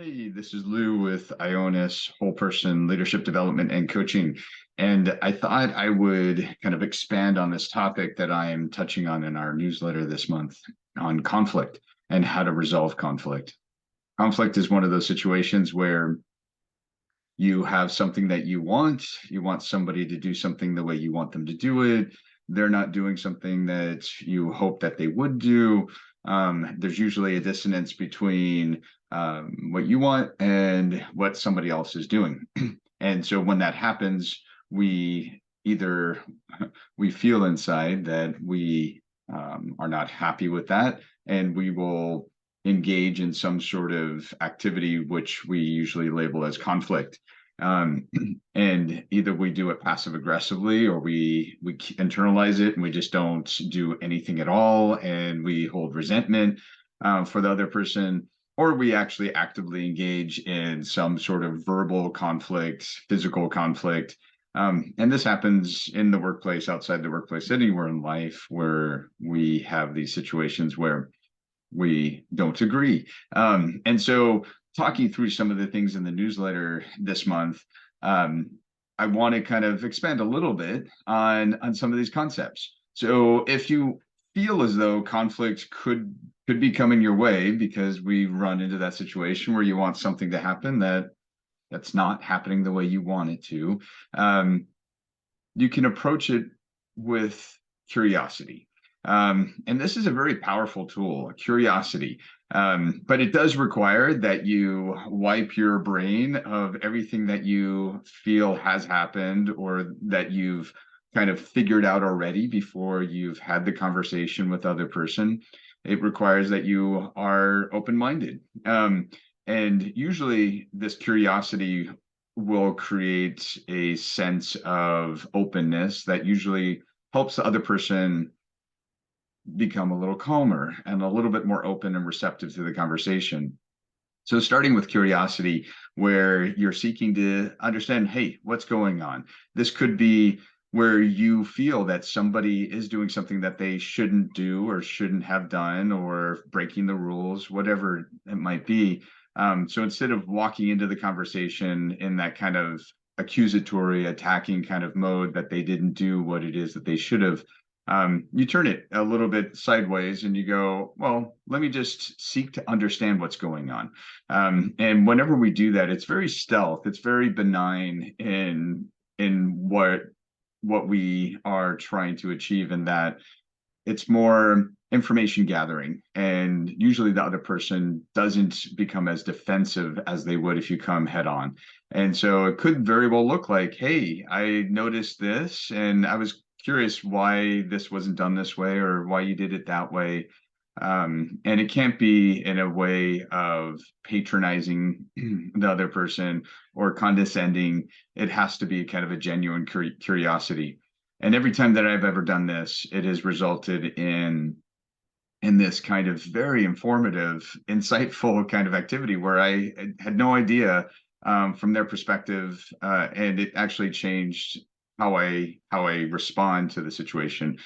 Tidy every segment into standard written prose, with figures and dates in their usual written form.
Hey, this is Lou with IONIS, Whole Person Leadership Development and Coaching. And I thought I would kind of expand on this topic that I am touching on in our newsletter this month on conflict and how to resolve conflict. Conflict is one of those situations where you have something that you want somebody to do something the way you want them to do it. They're not doing something that you hope that they would do. There's usually a dissonance between what you want and what somebody else is doing. And so when that happens, we either we feel inside that we are not happy with that, and we will engage in some sort of activity which we usually label as conflict. Um, and either we do it passive aggressively, or we internalize it and we just don't do anything at all, and we hold resentment for the other person, or we actually actively engage in some sort of verbal conflict, physical conflict. And this happens in the workplace, outside the workplace, anywhere in life where we have these situations where we don't agree. And so, talking through some of the things in the newsletter this month, um, I want to kind of expand a little bit on some of these concepts. So, if you feel as though conflict could be coming your way because we run into that situation where you want something to happen that's not happening the way you want it to, um, you can approach it with curiosity. And this is a very powerful tool, curiosity. But it does require that you wipe your brain of everything that you feel has happened or that you've kind of figured out already before you've had the conversation with the other person. It requires that you are open-minded. And usually this curiosity will create a sense of openness that usually helps the other person become a little calmer and a little bit more open and receptive to the conversation. So, starting with curiosity, where you're seeking to understand, hey, what's going on? This could be where you feel that somebody is doing something that they shouldn't do or shouldn't have done, or breaking the rules, whatever it might be. So, instead of walking into the conversation in that kind of accusatory, attacking kind of mode that they didn't do what it is that they should have, you turn it a little bit sideways and you go, well, let me just seek to understand what's going on. And whenever we do that, it's very stealth. It's very benign in what we are trying to achieve, in that it's more information gathering. And usually the other person doesn't become as defensive as they would if you come head on. And so it could very well look like, hey, I noticed this and I was curious why this wasn't done this way or why you did it that way. And it can't be in a way of patronizing the other person or condescending. It has to be kind of a genuine curiosity. And every time that I've ever done this, it has resulted in this kind of very informative, insightful kind of activity where I had no idea from their perspective, and it actually changed how I respond to the situation.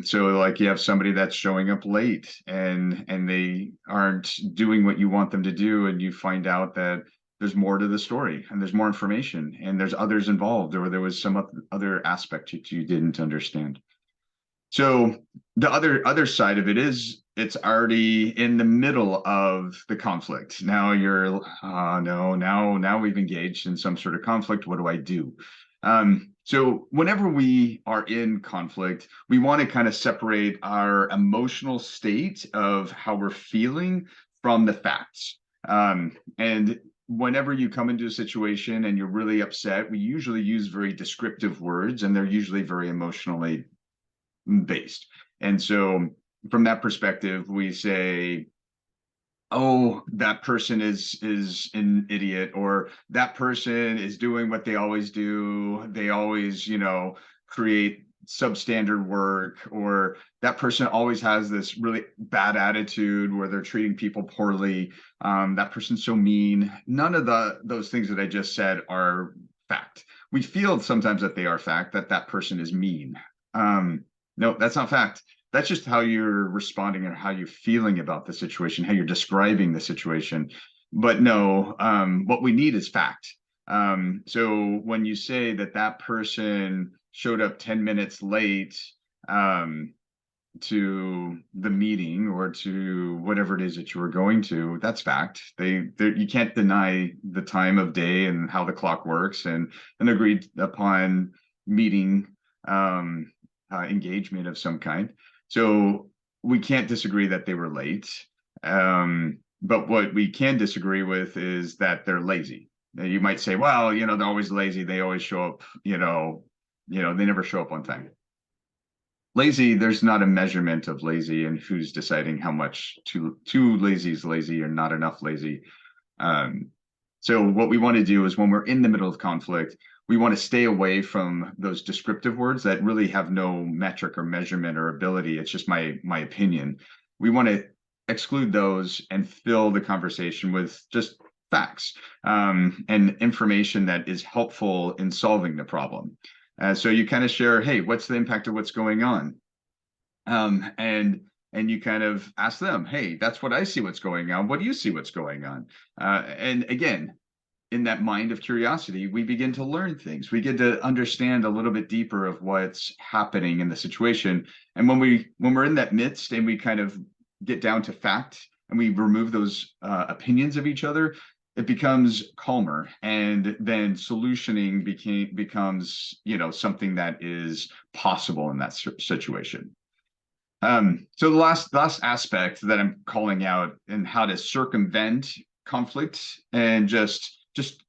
So like you have somebody that's showing up late and they aren't doing what you want them to do, and you find out that there's more to the story and there's more information and there's others involved, or there was some other aspect that you didn't understand. So the other side of it is it's already in the middle of the conflict. Now you're no, now we've engaged in some sort of conflict. What do I do? So whenever we are in conflict, we want to kind of separate our emotional state of how we're feeling from the facts. And whenever you come into a situation and you're really upset, we usually use very descriptive words, and they're usually very emotionally based. And so from that perspective, we say, oh, that person is an idiot, or that person is doing what they always do. They always, create substandard work, or that person always has this really bad attitude where they're treating people poorly. That person's so mean. None of those things that I just said are fact. We feel sometimes that they are fact, that that person is mean. No, that's not fact. That's just how you're responding and how you're feeling about the situation, how you're describing the situation. but no, what we need is fact. So when you say that that person showed up 10 minutes late, um, to the meeting or to whatever it is that you were going to, that's fact. You can't deny the time of day and how the clock works, and an agreed upon meeting, um, engagement of some kind. So we can't disagree that they were late. But what we can disagree with is that they're lazy. Now, you might say, well, they're always lazy. They always show up, they never show up on time. Lazy, there's not a measurement of lazy and who's deciding how much too lazy is lazy or not enough lazy. Um, so what we want to do is when we're in the middle of conflict, we want to stay away from those descriptive words that really have no metric or measurement or ability. It's just my opinion. We want to exclude those and fill the conversation with just facts, and information that is helpful in solving the problem. So you kind of share, hey, what's the impact of what's going on? And you kind of ask them, hey, that's what I see what's going on. What do you see what's going on? And again, in that mind of curiosity, we begin to learn things. We get to understand a little bit deeper of what's happening in the situation. And when we're in that midst and we kind of get down to fact and we remove those opinions of each other, it becomes calmer, and then solutioning becomes something that is possible in that situation. So the last aspect that I'm calling out and how to circumvent conflict and just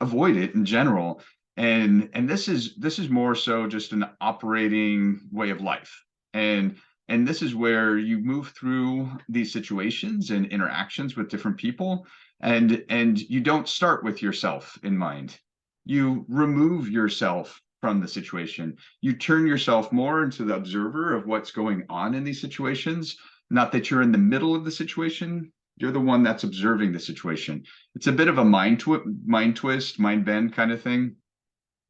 avoid it in general. And this is more so just an operating way of life. And this is where you move through these situations and interactions with different people, and you don't start with yourself in mind. You remove yourself from the situation. You turn yourself more into the observer of what's going on in these situations. Not that you're in the middle of the situation, you're the one that's observing the situation. It's a bit of a mind twist, mind bend kind of thing.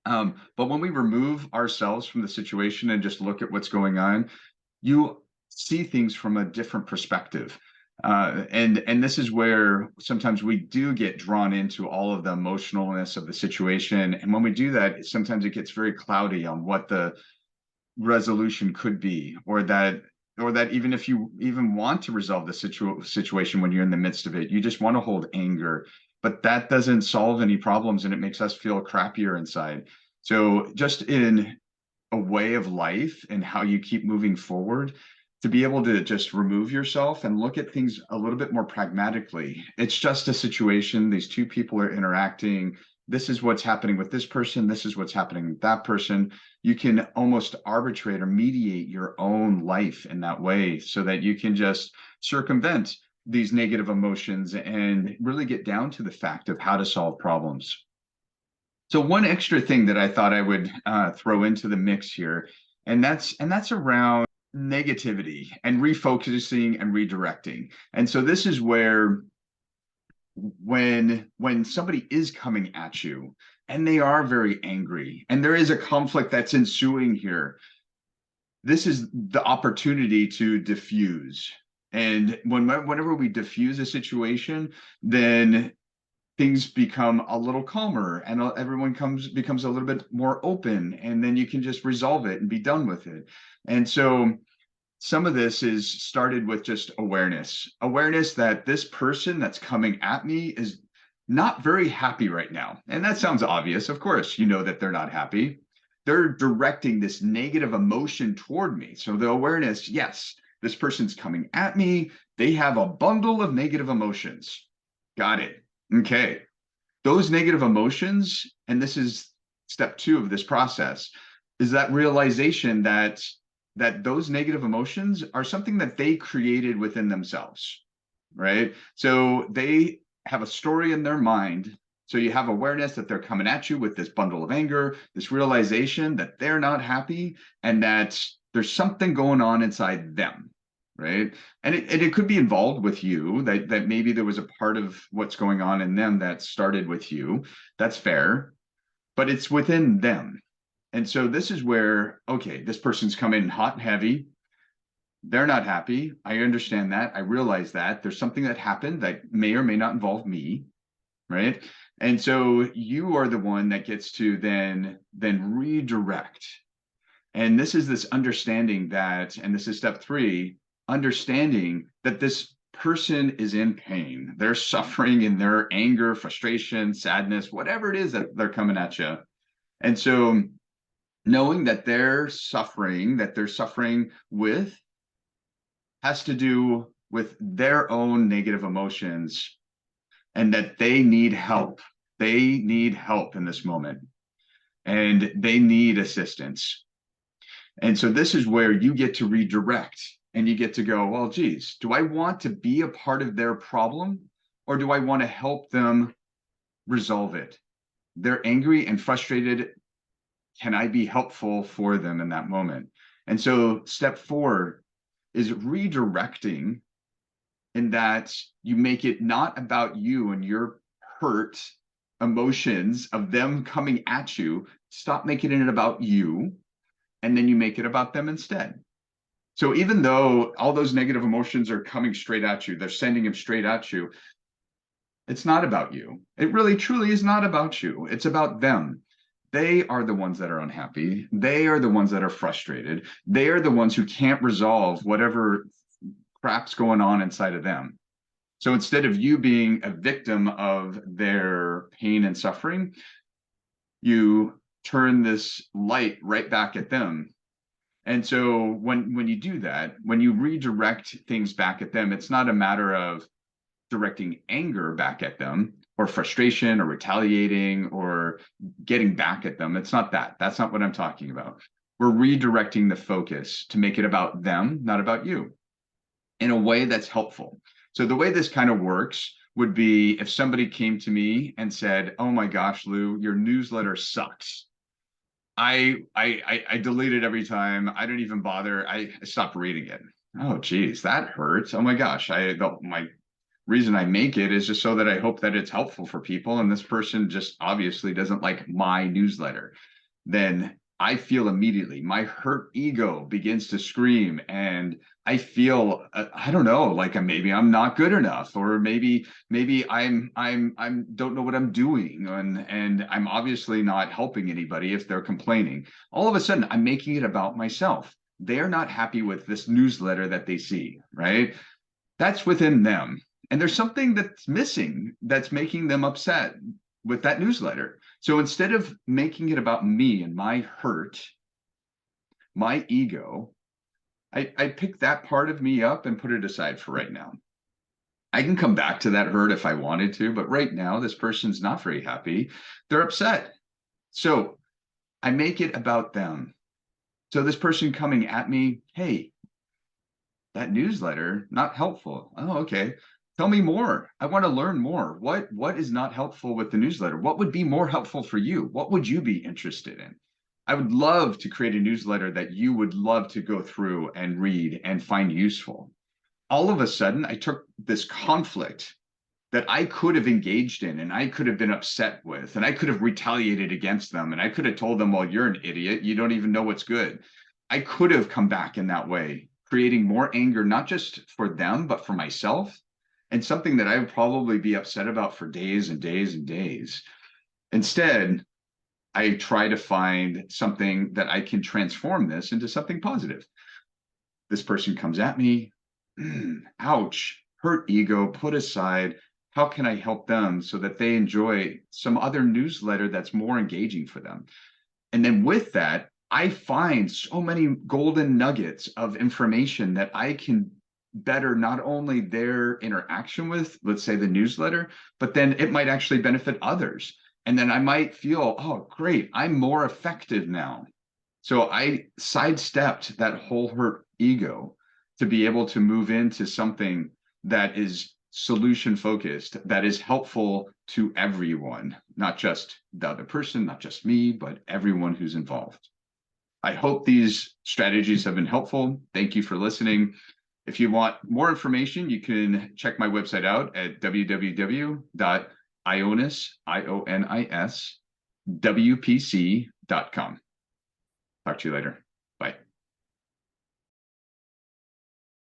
But when we remove ourselves from the situation and just look at what's going on, you see things from a different perspective. And this is where sometimes we do get drawn into all of the emotionalness of the situation. And when we do that, sometimes it gets very cloudy on what the resolution could be, or that even if you even want to resolve the situation when you're in the midst of it, you just want to hold anger, but that doesn't solve any problems and it makes us feel crappier inside. So just in a way of life and how you keep moving forward, to be able to just remove yourself and look at things a little bit more pragmatically. It's just a situation. These two people are interacting. This is what's happening with this person. This is what's happening with that person. You can almost arbitrate or mediate your own life in that way so that you can just circumvent these negative emotions and really get down to the fact of how to solve problems. So one extra thing that I thought I would throw into the mix here, and that's around negativity and refocusing and redirecting. And so this is where when somebody is coming at you and they are very angry and there is a conflict that's ensuing here, this is the opportunity to diffuse. And whenever we diffuse a situation, then things become a little calmer and everyone becomes a little bit more open, and then you can just resolve it and be done with it. And so some of this is started with just awareness that this person that's coming at me is not very happy right now. And that sounds obvious. Of course, you know that they're not happy. They're directing this negative emotion toward me. So the awareness, yes, this person's coming at me. They have a bundle of negative emotions. Got it. Okay. Those negative emotions, and this is step 2 of this process, is that realization that those negative emotions are something that they created within themselves, right? So they have a story in their mind. So you have awareness that they're coming at you with this bundle of anger, this realization that they're not happy and that there's something going on inside them, right? And it could be involved with you, that maybe there was a part of what's going on in them that started with you. That's fair, but it's within them. And so this is where, okay, this person's come in hot and heavy. They're not happy. I understand that. I realize that there's something that happened that may or may not involve me. right? And so you are the one that gets to then redirect. And this is this understanding that, and this is step 3, understanding that this person is in pain. They're suffering in their anger, frustration, sadness, whatever it is that they're coming at you. And so knowing that they're suffering with has to do with their own negative emotions, and that they need help. They need help in this moment, and they need assistance. And so this is where you get to redirect, and you get to go, well, geez, do I want to be a part of their problem, or do I want to help them resolve it? They're angry and frustrated. Can I be helpful for them in that moment? And so step 4 is redirecting, in that you make it not about you and your hurt emotions of them coming at you. Stop making it about you, and then you make it about them instead. So even though all those negative emotions are coming straight at you, they're sending them straight at you, it's not about you. It really truly is not about you. It's about them. They are the ones that are unhappy. They are the ones that are frustrated. They are the ones who can't resolve whatever crap's going on inside of them. So instead of you being a victim of their pain and suffering, you turn this light right back at them. And so when you do that, when you redirect things back at them, it's not a matter of directing anger back at them, or frustration, or retaliating, or getting back at them. It's not that. That's not what I'm talking about. We're redirecting the focus to make it about them, not about you, in a way that's helpful. So the way this kind of works would be if somebody came to me and said, oh my gosh, Lou, your newsletter sucks. I delete it every time. I don't even bother. I stopped reading it. Oh, geez, that hurts. Oh my gosh. My reason I make it is just so that I hope that it's helpful for people. And this person just obviously doesn't like my newsletter. Then I feel immediately my hurt ego begins to scream, and I feel I don't know, like maybe I'm not good enough, or maybe I'm don't know what I'm doing, and I'm obviously not helping anybody if they're complaining. All of a sudden, I'm making it about myself. They're not happy with this newsletter that they see, right? That's within them. And there's something that's missing that's making them upset with that newsletter. So instead of making it about me and my hurt, my ego, I pick that part of me up and put it aside for right now. I can come back to that hurt if I wanted to, but right now this person's not very happy. They're upset. So I make it about them. So this person coming at me, hey, that newsletter, not helpful. Oh, okay. Tell me more. I want to learn more. What is not helpful with the newsletter? What would be more helpful for you? What would you be interested in? I would love to create a newsletter that you would love to go through and read and find useful. All of a sudden, I took this conflict that I could have engaged in, and I could have been upset with, and I could have retaliated against them, and I could have told them, well, you're an idiot. You don't even know what's good. I could have come back in that way, creating more anger, not just for them, but for myself, and something that I would probably be upset about for days and days and days. Instead, I try to find something that I can transform this into something positive. This person comes at me, ouch, hurt ego, put aside. How can I help them so that they enjoy some other newsletter that's more engaging for them? And then with that, I find so many golden nuggets of information that I can better not only their interaction with, let's say, the newsletter, but then it might actually benefit others. And then I might feel, oh, great, I'm more effective now. So I sidestepped that whole hurt ego to be able to move into something that is solution focused, that is helpful to everyone, not just the other person, not just me, but everyone who's involved. I hope these strategies have been helpful. Thank you for listening. If you want more information, you can check my website out at www.ionis.com. Talk to you later.